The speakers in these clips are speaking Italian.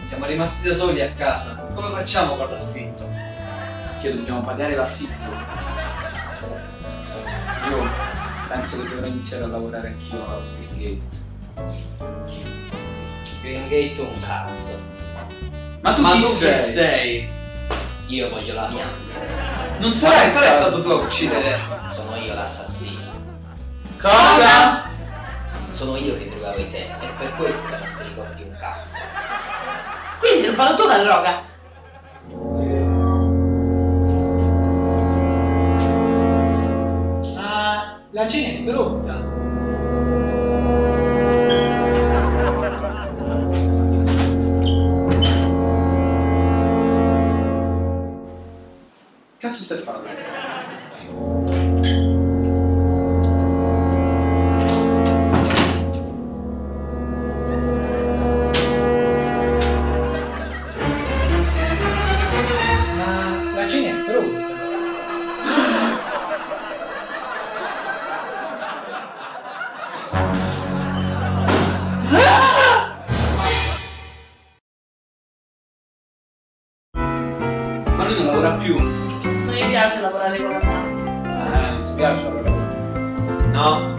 Siamo rimasti da soli a casa. Come facciamo con l'affitto? Che dobbiamo pagare l'affitto. Io penso che dovrò iniziare a lavorare anch'io a Green Gate. Green Gate un cazzo. Ma tu chi sei? Io voglio la mia. Non sarai stato tu a uccidere? Sono io l'assassino. Cosa? Sono io che drogavo te e per questo non ti ricordi un cazzo. Quindi hai rubato tu la droga? Ma la cena è pronta. Cazzo stai facendo? Ma la cena è pronta. Ma lui non lavora più. Non mi piace lavorare con la mano. Non ti piace lavorare più? No.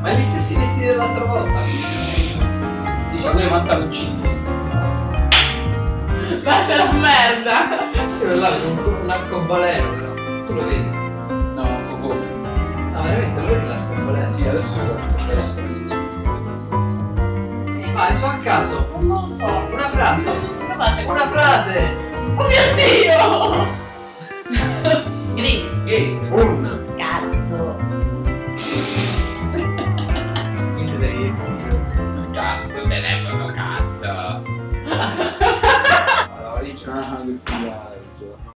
Ma gli stessi vestiti dell'altra volta? Sì, c'ha pure i pantaloncini. Guarda la merda! Io là vedo un arcobaleno però. Tu lo vedi? No, come? No, veramente lo vedi l'arcobaleno? Sì, adesso lo guardo. Vai, so a caso. Non lo so. Una frase. Scusate. Una frase. Oh mio Dio! Green. Gate. Un. Cazzo. Quindi sei... Cazzo, telefono, cazzo. La valigia. Ah, che figato.